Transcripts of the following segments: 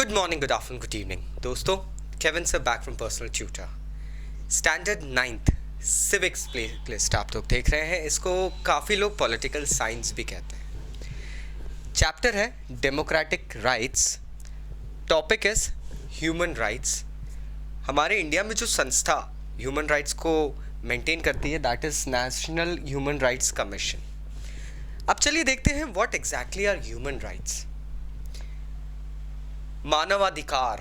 Good morning, good afternoon, good evening. दोस्तों, Kevin sir back from personal tutor. Standard 9th civics playlist आप लोग देख रहे हैं. इसको काफ़ी लोग पॉलिटिकल साइंस भी कहते हैं. चैप्टर है democratic rights. Topic is human rights. हमारे इंडिया में जो संस्था ह्यूमन राइट्स को मेंटेन करती है that is national human rights commission. अब चलिए देखते हैं what exactly are human rights. मानवाधिकार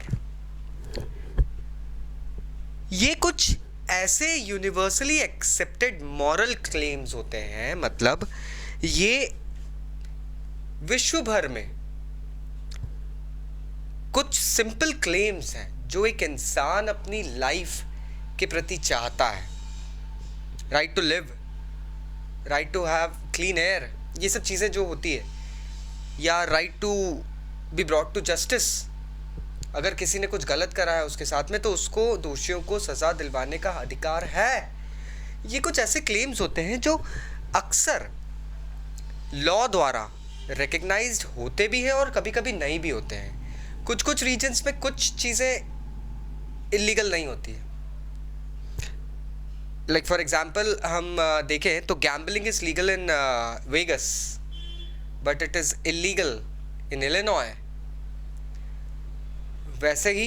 ये कुछ ऐसे यूनिवर्सली एक्सेप्टेड मॉरल क्लेम्स होते हैं. मतलब ये विश्व भर में कुछ सिंपल क्लेम्स हैं जो एक इंसान अपनी लाइफ के प्रति चाहता है. Right to live, right to have clean air, ये सब चीज़ें जो होती है, या right to be brought to justice. अगर किसी ने कुछ गलत करा है उसके साथ में तो उसको दोषियों को सज़ा दिलवाने का अधिकार है. ये कुछ ऐसे क्लेम्स होते हैं जो अक्सर लॉ द्वारा रिकग्नाइज्ड होते भी हैं और कभी कभी नहीं भी होते हैं. कुछ कुछ रीजन्स में कुछ चीज़ें इलीगल नहीं होती है. लाइक फॉर एग्जाम्पल हम देखें तो gambling is legal in Vegas but it is illegal in Illinois. वैसे ही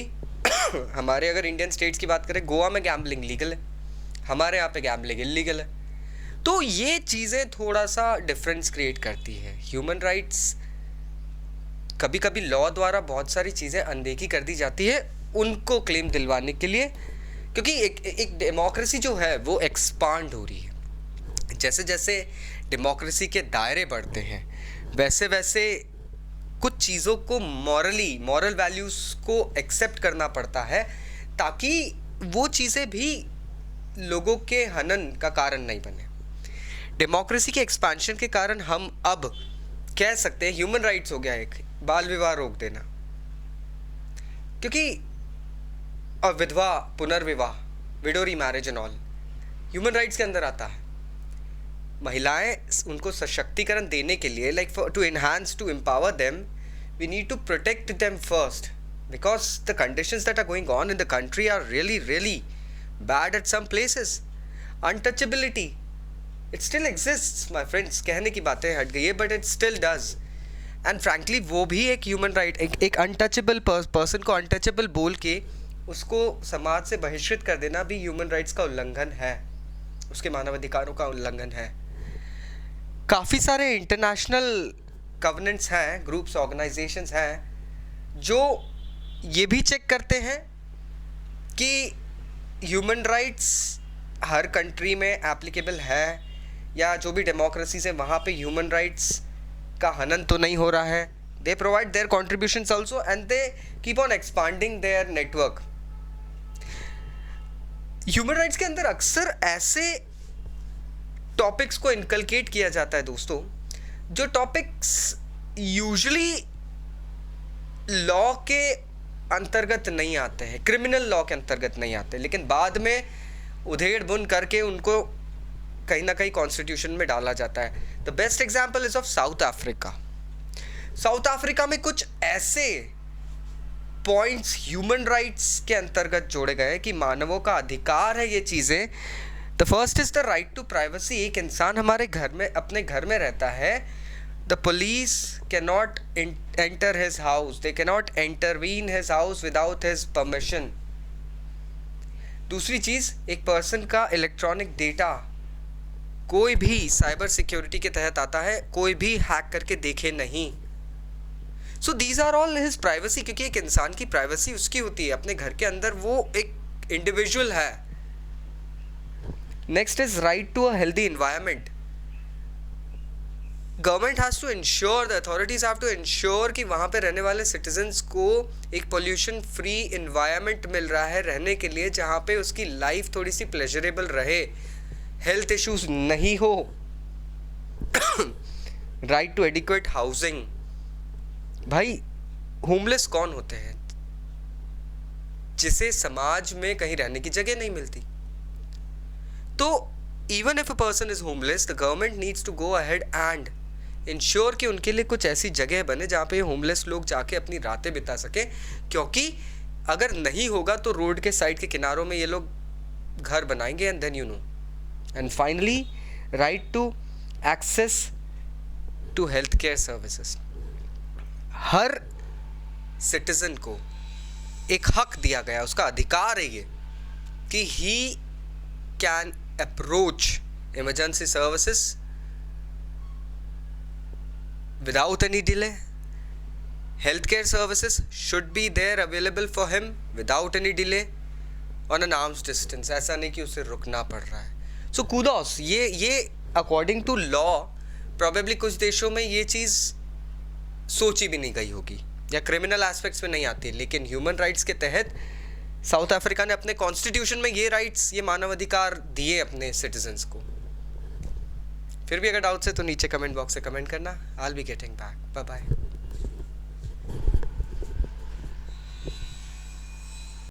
हमारे अगर इंडियन स्टेट्स की बात करें, गोवा में गैम्बलिंग लीगल है, हमारे यहाँ पे गैम्बलिंग इलीगल है. तो ये चीज़ें थोड़ा सा डिफरेंस क्रिएट करती है. ह्यूमन राइट्स कभी कभी लॉ द्वारा बहुत सारी चीज़ें अनदेखी कर दी जाती है उनको क्लेम दिलवाने के लिए, क्योंकि एक डेमोक्रेसी जो है वो एक्सपांड हो रही है. जैसे जैसे डेमोक्रेसी के दायरे बढ़ते हैं वैसे वैसे कुछ चीज़ों को मॉरल वैल्यूज़ को एक्सेप्ट करना पड़ता है ताकि वो चीज़ें भी लोगों के हनन का कारण नहीं बने. डेमोक्रेसी के एक्सपेंशन के कारण हम अब कह सकते हैं ह्यूमन राइट्स हो गया एक बाल विवाह रोक देना, क्योंकि विधवा पुनर्विवाह, window remarriage and all human rights के अंदर आता है. महिलाएं उनको सशक्तिकरण देने के लिए like to enhance to empower them we need to protect them first because the conditions that are going on in the country are really bad at some places. Untouchability, it still exists my friends. कहने की बातें हट गई है but it still does. And frankly वो भी एक human right. एक untouchable person को untouchable बोल के उसको समाज से बहिष्कृत कर देना भी human rights का उल्लंघन है, उसके मानवाधिकारों का उल्लंघन है. काफ़ी सारे इंटरनेशनल कवनेंट्स हैं, ग्रुप्स, ऑर्गेनाइजेशंस हैं जो ये भी चेक करते हैं कि ह्यूमन राइट्स हर कंट्री में एप्लीकेबल है या जो भी डेमोक्रेसीज है वहाँ पे ह्यूमन राइट्स का हनन तो नहीं हो रहा है. They provide their contributions also and they keep on expanding their network. Human rights के अंदर अक्सर ऐसे टॉपिक्स को इनकलकेट किया जाता है दोस्तों जो टॉपिक्स यूजुअली लॉ के अंतर्गत नहीं आते हैं, क्रिमिनल लॉ के अंतर्गत नहीं आते, लेकिन बाद में उधेड़ बुन करके उनको कहीं ना कहीं कॉन्स्टिट्यूशन में डाला जाता है. The best example is of south Africa. South Africa में कुछ ऐसे पॉइंट्स ह्यूमन राइट्स के अंतर्गत जोड़े गए कि मानवों का अधिकार है ये चीज़ें. The first is the right to privacy. एक इंसान हमारे घर में अपने घर में रहता है, the police can not enter his house, they can not intervene his house without his permission. दूसरी चीज़, एक पर्सन का इलेक्ट्रॉनिक डेटा कोई भी साइबर सिक्योरिटी के तहत आता है, कोई भी हैक करके देखे नहीं. So these are all his privacy, क्योंकि एक इंसान की प्राइवेसी उसकी होती है अपने घर के अंदर, वो एक इंडिविजुअल है. Next is right to a healthy environment. Government has to ensure, the authorities have to ensure कि वहाँ पे रहने वाले citizens को एक pollution free environment मिल रहा है रहने के लिए, जहाँ पे उसकी life थोड़ी सी pleasurable रहे, health issues नहीं हो. Right to adequate housing. भाई homeless कौन होते हैं जिसे समाज में कहीं रहने की जगह नहीं मिलती. तो even if a person is homeless, the government needs to go ahead and ensure कि उनके लिए कुछ ऐसी जगह बने जहाँ पे होमलेस लोग जाके अपनी रातें बिता सकें, क्योंकि अगर नहीं होगा तो रोड के साइड के किनारों में ये लोग घर बनाएंगे, and then and finally right to access to health care services. हर सिटीजन को एक हक दिया गया, उसका अधिकार है ये कि he can approach emergency services without any delay. Healthcare services should be there available for him without any delay on an arm's distance. ऐसा नहीं कि उसे रुकना पड़ रहा है. So kudos, ये according to law probably कुछ देशों में ये चीज़ सोची भी नहीं गई होगी या क्रिमिनल एस्पेक्ट्स में नहीं आती, लेकिन ह्यूमन राइट्स के तहत साउथ अफ्रीका ने अपने कॉन्स्टिट्यूशन में ये राइट्स, ये मानवाधिकार दिए अपने सिटीजन्स को. फिर भी अगर डाउट्स है तो नीचे कमेंट बॉक्स से कमेंट करना. I will be getting back. Bye bye.